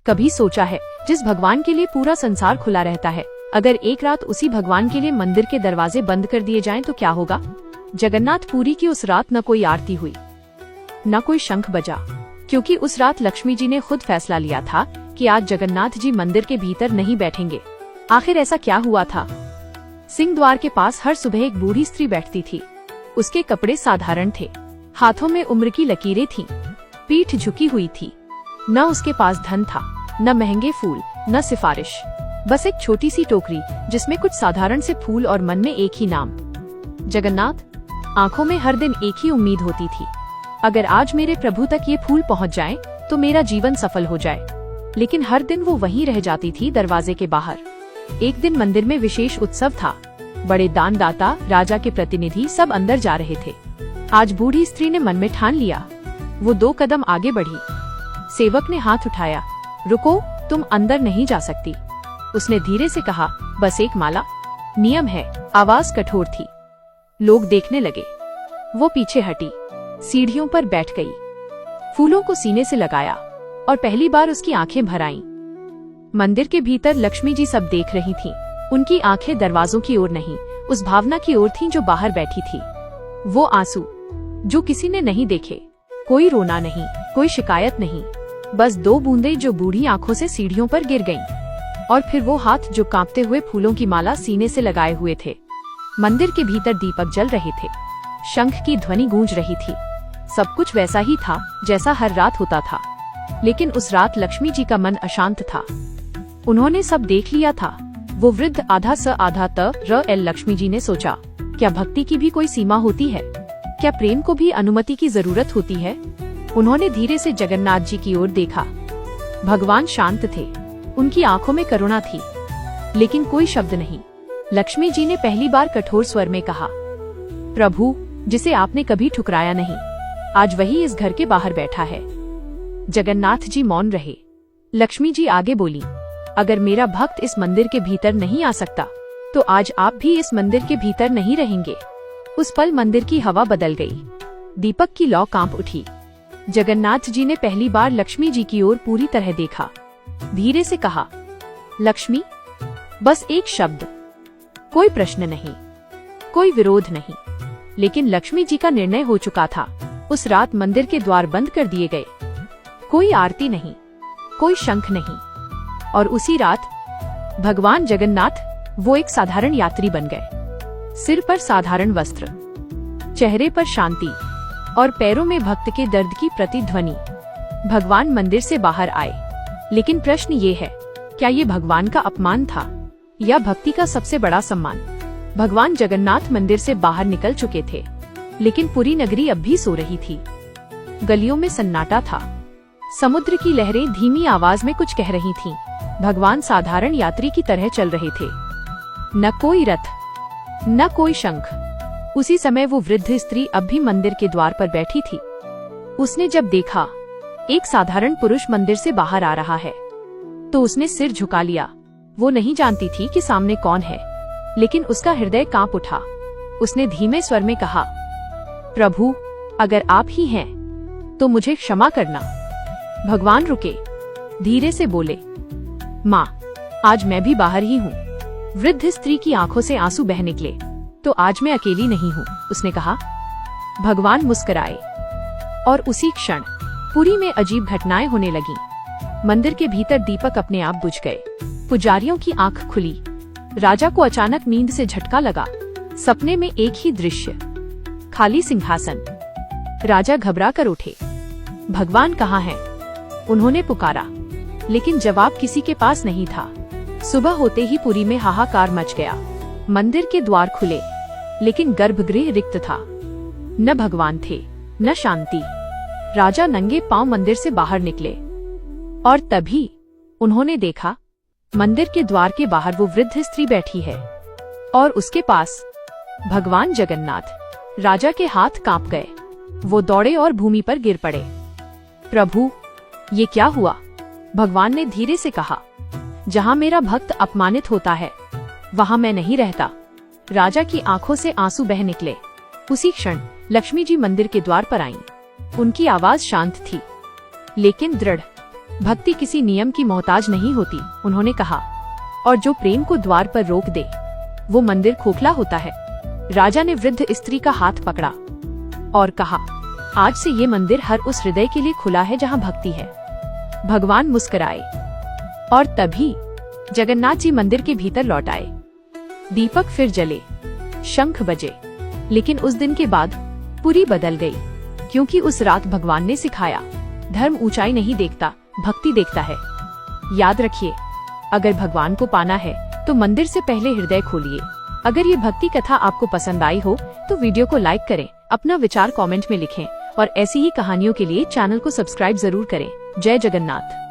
कभी सोचा है, जिस भगवान के लिए पूरा संसार खुला रहता है, अगर एक रात उसी भगवान के लिए मंदिर के दरवाजे बंद कर दिए जाएं तो क्या होगा? जगन्नाथ पुरी की उस रात न कोई आरती हुई, न कोई शंख बजा, क्योंकि उस रात लक्ष्मी जी ने खुद फैसला लिया था कि आज जगन्नाथ जी मंदिर के भीतर नहीं बैठेंगे। आखिर ऐसा क्या हुआ था? सिंह द्वार के पास हर सुबह एक बूढ़ी स्त्री बैठती थी। उसके कपड़े साधारण थे, हाथों में उम्र की लकीरें थीं, पीठ झुकी हुई थी। न उसके पास धन था, न महंगे फूल, न सिफारिश, बस एक छोटी सी टोकरी जिसमें कुछ साधारण से फूल और मन में एक ही नाम, जगन्नाथ। आंखों में हर दिन एक ही उम्मीद होती थी, अगर आज मेरे प्रभु तक ये फूल पहुंच जाएं, तो मेरा जीवन सफल हो जाए। लेकिन हर दिन वो वहीं रह जाती थी, दरवाजे के बाहर। एक दिन मंदिर में विशेष उत्सव था। बड़े दानदाता, राजा के प्रतिनिधि सब अंदर जा रहे थे। आज बूढ़ी स्त्री ने मन में ठान लिया। वो 2 कदम आगे बढ़ी। सेवक ने हाथ उठाया। रुको, तुम अंदर नहीं जा सकती। उसने धीरे से कहा, बस एक माला, नियम है। आवाज कठोर थी। लोग देखने लगे। वो पीछे हटी, सीढ़ियों पर बैठ गई, फूलों को सीने से लगाया और पहली बार उसकी आंखें भर आईं। मंदिर के भीतर लक्ष्मी जी सब देख रही थीं। उनकी आंखें दरवाजों की ओर नहीं, उस भावना की ओर थीं जो बाहर बैठी थी। वो आंसू जो किसी ने नहीं देखे, कोई रोना नहीं, कोई शिकायत नहीं, बस 2 बूंदें जो बूढ़ी आंखों से सीढ़ियों पर गिर गईं। और फिर वो हाथ जो कांपते हुए फूलों की माला सीने से लगाए हुए थे। मंदिर के भीतर दीपक जल रहे थे, शंख की ध्वनि गूंज रही थी। सब कुछ वैसा ही था जैसा हर रात होता था। लेकिन उस रात लक्ष्मी जी का मन अशांत था। उन्होंने सब देख लिया था। वो वृद्ध आधा स आधा त र एल लक्ष्मी जी ने सोचा, क्या भक्ति की भी कोई सीमा होती है? क्या प्रेम को भी अनुमति की जरूरत होती है? उन्होंने धीरे से जगन्नाथ जी की ओर देखा। भगवान शांत थे, उनकी आंखों में करुणा थी, लेकिन कोई शब्द नहीं। लक्ष्मी जी ने पहली बार कठोर स्वर में कहा, प्रभु, जिसे आपने कभी ठुकराया नहीं, आज वही इस घर के बाहर बैठा है। जगन्नाथ जी मौन रहे। लक्ष्मी जी आगे बोली, अगर मेरा भक्त इस मंदिर के भीतर नहीं आ सकता, तो आज आप भी इस मंदिर के भीतर नहीं रहेंगे। उस पल मंदिर की हवा बदल गई। दीपक की लौ कांप उठी। जगन्नाथ जी ने पहली बार लक्ष्मी जी की ओर पूरी तरह देखा। धीरे से कहा, लक्ष्मी। बस एक शब्द, कोई प्रश्न नहीं, कोई विरोध नहीं। लेकिन लक्ष्मी जी का निर्णय हो चुका था। उस रात मंदिर के द्वार बंद कर दिए गए। कोई आरती नहीं, कोई शंख नहीं। और उसी रात भगवान जगन्नाथ वो एक साधारण यात्री बन गए। सिर पर साधारण वस्त्र, चेहरे पर शांति और पैरों में भक्त के दर्द की प्रतिध्वनि। भगवान मंदिर से बाहर आए। लेकिन प्रश्न ये है, क्या ये भगवान का अपमान था या भक्ति का सबसे बड़ा सम्मान? भगवान जगन्नाथ मंदिर से बाहर निकल चुके थे, लेकिन पूरी नगरी अब भी सो रही थी। गलियों में सन्नाटा था। समुद्र की लहरें धीमी आवाज में कुछ कह रही थीं। भगवान साधारण यात्री की तरह चल रहे थे। न कोई रथ, न कोई शंख। उसी समय वो वृद्ध स्त्री अब भी मंदिर के द्वार पर बैठी थी। उसने जब देखा एक साधारण पुरुष मंदिर से बाहर आ रहा है, तो उसने सिर झुका लिया। वो नहीं जानती थी कि सामने कौन है, लेकिन उसका हृदय कांप उठा। उसने धीमे स्वर में कहा, प्रभु, अगर आप ही हैं, तो मुझे क्षमा करना। भगवान रुके, धीरे से बोले, माँ, आज मैं भी बाहर ही हूँ। वृद्ध स्त्री की आंखों से आंसू बह निकले। तो आज मैं अकेली नहीं हूँ, उसने कहा। भगवान मुस्कुराए और उसी क्षण पुरी में अजीब घटनाएं होने लगीं। मंदिर के भीतर दीपक अपने आप बुझ गए। पुजारियों की आंख खुली। राजा को अचानक नींद से झटका लगा। सपने में एक ही दृश्य, खाली सिंहासन। राजा घबरा कर उठे। भगवान कहाँ हैं? उन्होंने पुकारा, लेकिन जवाब किसी के पास नहीं था। सुबह होते ही पुरी में हाहाकार मच गया। मंदिर के द्वार खुले, लेकिन गर्भगृह रिक्त था। न भगवान थे, न शांति। राजा नंगे पांव मंदिर से बाहर निकले और तभी उन्होंने देखा, मंदिर के द्वार के बाहर वो वृद्ध स्त्री बैठी है और उसके पास भगवान जगन्नाथ। राजा के हाथ कांप गए। वो दौड़े और भूमि पर गिर पड़े। प्रभु, ये क्या हुआ? भगवान ने धीरे से कहा, जहाँ मेरा भक्त अपमानित होता है, वहाँ मैं नहीं रहता। राजा की आंखों से आंसू बह निकले। उसी क्षण लक्ष्मी जी मंदिर के द्वार पर आईं। उनकी आवाज शांत थी, लेकिन दृढ़। भक्ति किसी नियम की मोहताज नहीं होती, उन्होंने कहा, और जो प्रेम को द्वार पर रोक दे वो मंदिर खोखला होता है। राजा ने वृद्ध स्त्री का हाथ पकड़ा और कहा, आज से ये मंदिर हर उस हृदय के लिए खुला है जहाँ भक्ति है। भगवान मुस्कुराए और तभी जगन्नाथ जी मंदिर के भीतर लौट आए। दीपक फिर जले, शंख बजे, लेकिन उस दिन के बाद पुरी बदल गई, क्योंकि उस रात भगवान ने सिखाया, धर्म ऊंचाई नहीं देखता, भक्ति देखता है। याद रखिए, अगर भगवान को पाना है तो मंदिर से पहले हृदय खोलिए। अगर ये भक्ति कथा आपको पसंद आई हो तो वीडियो को लाइक करें, अपना विचार कमेंट में लिखें और ऐसी ही कहानियों के लिए चैनल को सब्सक्राइब जरूर करें। जय जगन्नाथ।